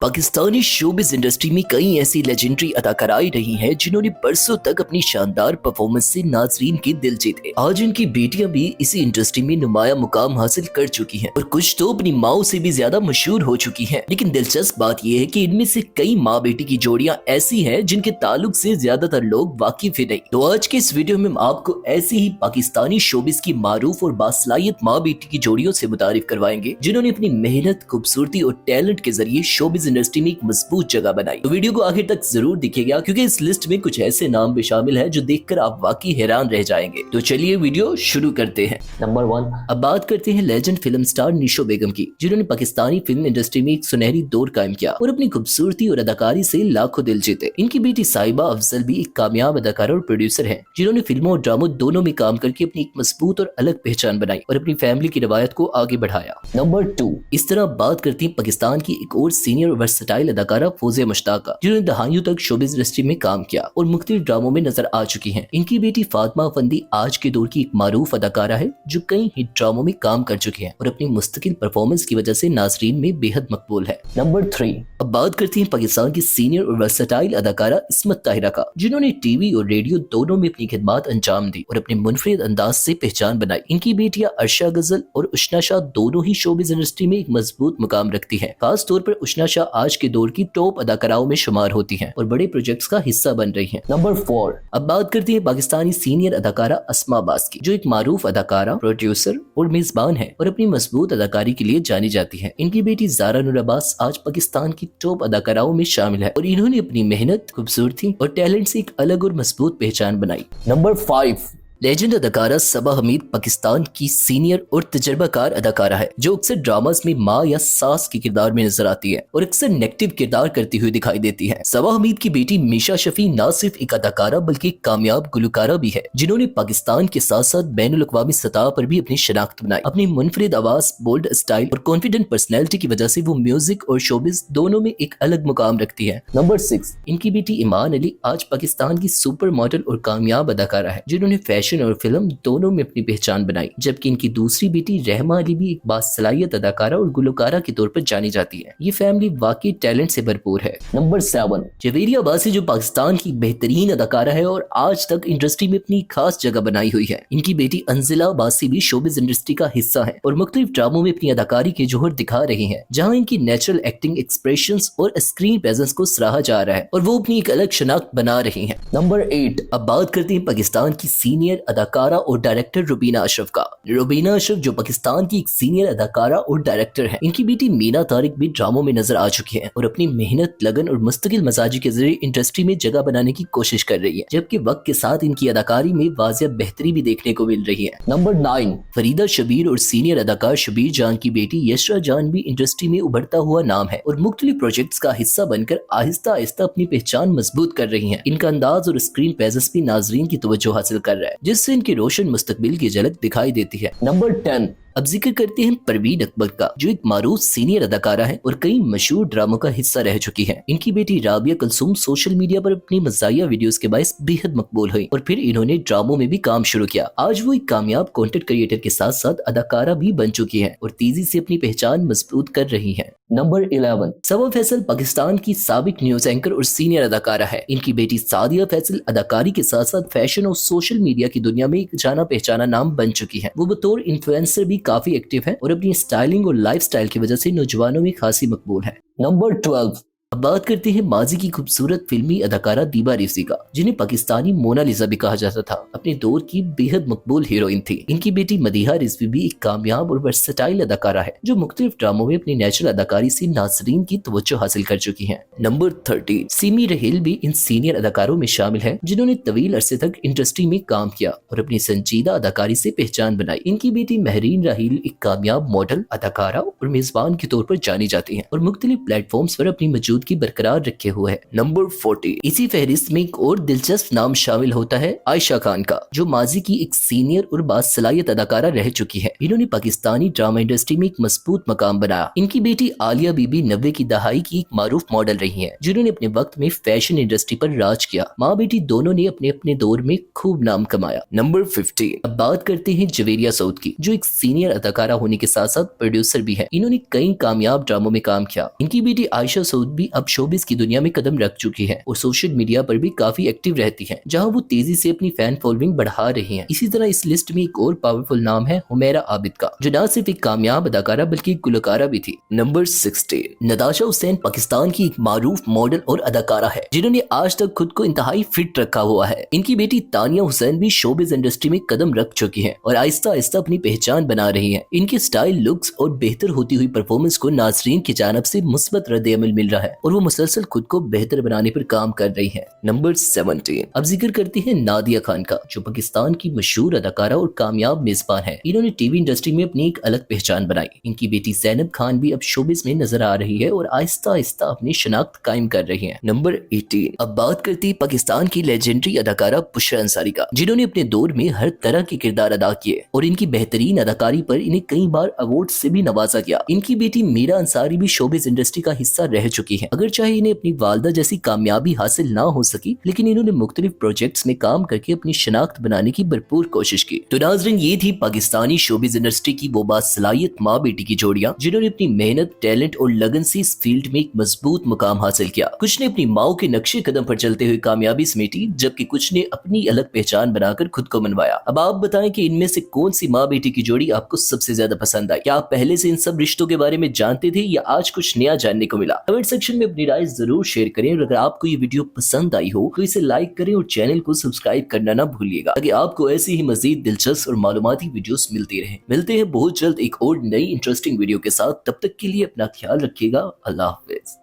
Pakistani showbiz industry में कई ऐसी लेजेंडरी अदाकाराएं रही हैं जिन्होंने बरसों तक अपनी शानदार परफॉर्मेंस से नाजरीन के दिल जीते। आज उनकी बेटियां भी इसी इंडस्ट्री में नुमाया मुकाम हासिल कर चुकी हैं और कुछ तो अपनी माओ से भी ज्यादा मशहूर हो चुकी हैं। लेकिन दिलचस्प बात यह है कि इनमें से कई माँ बेटी की जोड़ियां ऐसी हैं जिनके ताल्लुक से ज्यादातर लोग वाकिफ ही नहीं। तो आज के इस वीडियो में हम आपको ऐसी ही पाकिस्तानी शोबिज की मारूफ और बासलाहियत माँ बेटी की जोड़ियों से मुतारिफ करवाएंगे जिन्होंने अपनी मेहनत, खूबसूरती और टैलेंट के जरिए शोबिज इंडस्ट्री में एक मजबूत जगह बनाई। तो वीडियो को आखिर तक जरूर देखिएगा क्योंकि इस लिस्ट में कुछ ऐसे नाम भी शामिल है जो देखकर आप वाकई हैरान रह जाएंगे। तो चलिए वीडियो शुरू करते हैं। नंबर 1, अब बात करते हैं लेजेंड फिल्म स्टार निशो बेगम की, जिन्होंने पाकिस्तानी फिल्म इंडस्ट्री में एक सुनहरी दौर कायम किया और अपनी खूबसूरती और अदाकारी से लाखों दिल जीते। इनकी बेटी साहिबा अफजल भी एक कामयाब अदाकारा और प्रोड्यूसर है जिन्होंने फिल्मों और ड्रामों दोनों में काम करके अपनी एक मजबूत और अलग पहचान बनाई और अपनी फैमिली की रवायत को आगे बढ़ाया। नंबर 2, इस तरह बात करती है पाकिस्तान की एक और सीनियर और वर्सटाइल अदाकारा फौजिया मुश्ताक का, जिन्होंने दहाइयों तक शोबिज इंडस्ट्री में काम किया और मुख्तलिफ ड्रामों में नजर आ चुकी हैं। इनकी बेटी फातिमा अफंदी आज के दौर की एक मारूफ अदाकारा है जो कई हिट ड्रामों में काम कर चुकी है और अपनी मुस्तकिल परफॉर्मेंस की वजह से नाजरीन में बेहद मकबूल है। नंबर 3, अब बात करती हैं पाकिस्तान की सीनियर और वर्सटाइल अदाकारा इस्मत ताहिरा का, जिन्होंने टीवी और रेडियो दोनों में अपनी खिदमात अंजाम दी और अपने मुनफरिद अंदाज से पहचान बनाई। इनकी बेटियां अर्शा गजल और उशना शाह दोनों ही शोबिज इंडस्ट्री में एक मजबूत मुकाम रखती हैं। खास तौर पर उशना शाह आज के दौर की टॉप अदाकाराओं में शुमार होती हैं और बड़े प्रोजेक्ट्स का हिस्सा बन रही हैं। नंबर 4, अब बात करती है पाकिस्तानी सीनियर अदाकारा अस्मा अब्बास की, जो एक मारूफ अदाकारा, प्रोड्यूसर और मेजबान है और अपनी मजबूत अदाकारी के लिए जानी जाती है। इनकी बेटी ज़ारा नूर अब्बास आज पाकिस्तान की टॉप अदाकाराओं में शामिल है और इन्होंने अपनी मेहनत, खूबसूरती और टैलेंट से एक अलग और मजबूत पहचान बनाई। नंबर 5, लेजेंड अदाकारा सबा हमीद पाकिस्तान की सीनियर और तजर्बाकार अदाकारा है जो अक्सर ड्रामास में माँ या सास के किरदार में नजर आती है और अक्सर नेगेटिव किरदार करती हुई दिखाई देती है। सबा हमीद की बेटी मीशा शफी न सिर्फ एक अदाकारा बल्कि एक कामयाब गुलकारा भी है जिन्होंने पाकिस्तान के साथ साथ बैनुल अक़वामी सतह पर भी अपनी शनाख्त बनाई। अपनी मुनफरिद आवाज, बोल्ड स्टाइल और कॉन्फिडेंट पर्सनैलिटी की वजह से वो म्यूजिक और शोबिज दोनों में एक अलग मुकाम रखती है। नंबर 6, इनकी बेटी ईमान अली आज पाकिस्तान की सुपर मॉडल और कामयाब अदाकारा है जिन्होंने फैशन और फिल्म दोनों में अपनी पहचान बनाई, जबकि इनकी दूसरी बेटी रहमा अली भी एक बासलाहियत अदाकारा और गुलकारा के तौर पर जानी जाती है। ये फैमिली वाकई टैलेंट से भरपूर है। नंबर 7, जवेरिया अब्बासी जो पाकिस्तान की बेहतरीन अदाकारा है और आज तक इंडस्ट्री में अपनी खास जगह बनाई हुई है। इनकी बेटी अंजिला अब्बासी भी शोबिज इंडस्ट्री का हिस्सा है और मुख्तलिफ ड्रामों में अपनी अदाकारी के जोहर दिखा रही है, जहाँ इनकी नेचुरल एक्टिंग, एक्सप्रेशंस और स्क्रीन प्रेजेंस को सराहा जा रहा है और वो अपनी एक अलग शनाख्त बना रही है। नंबर 8, अब बात करते हैं पाकिस्तान की सीनियर अदाकारा और डायरेक्टर रुबीना अशरफ का। रुबीना अशरफ जो पाकिस्तान की एक सीनियर अदाकारा और डायरेक्टर है। इनकी बेटी मीना तारिक भी ड्रामों में नजर आ चुकी है और अपनी मेहनत, लगन और मुस्तकिल मजाजी के जरिए इंडस्ट्री में जगह बनाने की कोशिश कर रही है, जबकि वक्त के साथ इनकी अदाकारी में वाजिया बेहतरी भी देखने को मिल रही है। नंबर 9, फरीदा शबीर और सीनियर अदाकार शबीर जान की बेटी यशरा जान भी इंडस्ट्री में उभरता हुआ नाम है और मुख्तलिफ प्रोजेक्ट्स का हिस्सा बनकर आहिस्ता आहिस्ता अपनी पहचान मजबूत कर रही है। इनका अंदाज और स्क्रीन प्रेजेंस भी नाजरीन की तवज्जो हासिल कर रहा है, जिससे इनके रोशन मुस्तकबिल की झलक दिखाई देती है। नंबर 10, अब जिक्र करते हैं परवीन अकबर का, जो एक मारूफ सीनियर अदाकारा है और कई मशहूर ड्रामों का हिस्सा रह चुकी है। इनकी बेटी राबिया कुलसूम सोशल मीडिया पर अपनी मज़ाहिया वीडियोस के बायस बेहद मकबूल हुई और फिर इन्होंने ड्रामों में भी काम शुरू किया। आज वो एक कामयाब कंटेंट क्रिएटर के साथ साथ अदाकारा भी बन चुकी है और तेजी से अपनी पहचान मजबूत कर रही है। नंबर 11, सबा फैसल पाकिस्तान की साबिक न्यूज एंकर और सीनियर अदाकारा है। इनकी बेटी सादिया फैसल अदाकारी के साथ साथ फैशन और सोशल मीडिया की दुनिया में एक जाना पहचाना नाम बन चुकी है। वो बतौर इन्फ्लुएंसर भी काफी एक्टिव है और अपनी स्टाइलिंग और लाइफस्टाइल की वजह से नौजवानों में खासी मकबूल है। नंबर 12, अब बात करते हैं माजी की खूबसूरत फिल्मी अदाकारा दीबा रिजवी का, जिन्हें पाकिस्तानी मोनालिजा भी कहा जाता था। अपने दौर की बेहद मकबूल हीरोइन थी। इनकी बेटी मदीहा रिजवी भी एक कामयाब और वर्सटाइल अदाकारा है जो मुख्तलिफ ड्रामों में अपनी नेचुरल अदाकारी से नाजरीन की तवज्जो हासिल कर चुकी है। नंबर 13, सिमी रहेल भी इन सीनियर अदाकारों में शामिल है जिन्होंने तवील अरसे तक इंडस्ट्री में काम किया और अपनी संजीदा अदाकारी से पहचान बनाई। इनकी बेटी महरीन राहील एक कामयाब मॉडल, अदाकारा और मेजबान के तौर पर जानी जाती है और मुख्तलिफ प्लेटफॉर्म्स पर अपनी मौजूदगी मौजूदगी बरकरार रखे हुए है। नंबर 40, इसी फहरिस्त में एक और दिलचस्प नाम शामिल होता है आयशा खान का, जो माजी की एक सीनियर और बासलाहियत अदाकारा रह चुकी है। इन्होंने पाकिस्तानी ड्रामा इंडस्ट्री में एक मजबूत मकाम बनाया। इनकी बेटी आलिया बीबी 90 की दहाई की एक मारूफ मॉडल रही है, जिन्होंने अपने वक्त में फैशन इंडस्ट्री पर राज किया। माँ बेटी दोनों ने अपने अपने दौर में खूब नाम कमाया। नंबर 50, अब बात करते हैं जवेरिया सऊद की, जो एक सीनियर अदाकारा होने के साथ साथ प्रोड्यूसर भी है। इन्होंने कई कामयाब ड्रामों में काम किया। इनकी बेटी आयशा सऊद भी अब शोबिस की दुनिया में कदम रख चुकी है और सोशल मीडिया पर भी काफी एक्टिव रहती है, जहां वो तेजी से अपनी फैन फॉलोइंग बढ़ा रही हैं। इसी तरह इस लिस्ट में एक और पावरफुल नाम है हुमैरा आबिद का, जो न सिर्फ एक कामयाब अदाकारा बल्कि एक गुलकारा भी थी। नंबर 60, नताशा हुसैन पाकिस्तान की एक मारूफ मॉडल और अदाकारा है, जिन्होंने आज तक खुद को इंतहाई फिट रखा हुआ है। इनकी बेटी तानिया हुसैन भी शोबिस इंडस्ट्री में कदम रख चुकी है और आहिस्ता आहिस्ता अपनी पहचान बना रही है। इनके स्टाइल, लुक्स और बेहतर होती हुई परफॉर्मेंस को नाज़रीन की जानब से मुस्बत रद्द-ए-अमल मिल रहा है और वो मुसलसल खुद को बेहतर बनाने पर काम कर रही है। नंबर 17, अब जिक्र करते हैं नादिया खान का, जो पाकिस्तान की मशहूर अदाकारा और कामयाब मेजबान है। इन्होंने टीवी इंडस्ट्री में अपनी एक अलग पहचान बनाई। इनकी बेटी ज़ैनब खान भी अब शोबिस में नजर आ रही है और आहिस्ता आहिस्ता अपनी शनाख्त कायम कर रही है। नंबर 18, अब बात करते हैं पाकिस्तान की लेजेंडरी अदाकारा बुशरा अंसारी का, जिन्होंने अपने दौर में हर तरह के किरदार अदा किए और इनकी बेहतरीन अदाकारी पर इन्हें कई बार अवार्ड से भी नवाजा गया। इनकी बेटी मीरा अंसारी भी शोबिस इंडस्ट्री का हिस्सा रह चुकी है। अगर चाहे इन्हें अपनी वालदा जैसी कामयाबी हासिल ना हो सकी, लेकिन इन्होंने मुख्तलिफ प्रोजेक्ट्स में काम करके अपनी शनाख्त बनाने की भरपूर कोशिश की। तो नाज़रीन, ये थी पाकिस्तानी शोबिस इंडस्ट्री की वो बासलाहियत माँ बेटी की जोड़ियां, जिन्होंने अपनी मेहनत, टैलेंट और लगन से इस फील्ड में एक मजबूत मुकाम हासिल किया। कुछ ने अपनी माओ के नक्शे कदम पर चलते हुए कामयाबी समेटी, जबकि कुछ ने अपनी अलग पहचान बनाकर खुद को मनवाया। अब आप बताएं कि इनमें से कौन सी माँ बेटी की जोड़ी आपको सबसे ज्यादा पसंद आई? क्या आप पहले से इन सब रिश्तों के बारे में जानते थे या आज कुछ नया जानने को मिला? कमेंट सेक्शन में अपनी राय जरूर शेयर करें और अगर आपको ये वीडियो पसंद आई हो तो इसे लाइक करें और चैनल को सब्सक्राइब करना ना भूलिएगा, ताकि आपको ऐसी ही मजीद दिलचस्प और मालूमाती वीडियोस मिलती रहे। मिलते हैं बहुत जल्द एक और नई इंटरेस्टिंग वीडियो के साथ। तब तक के लिए अपना ख्याल रखिएगा। अल्लाह हाफिज।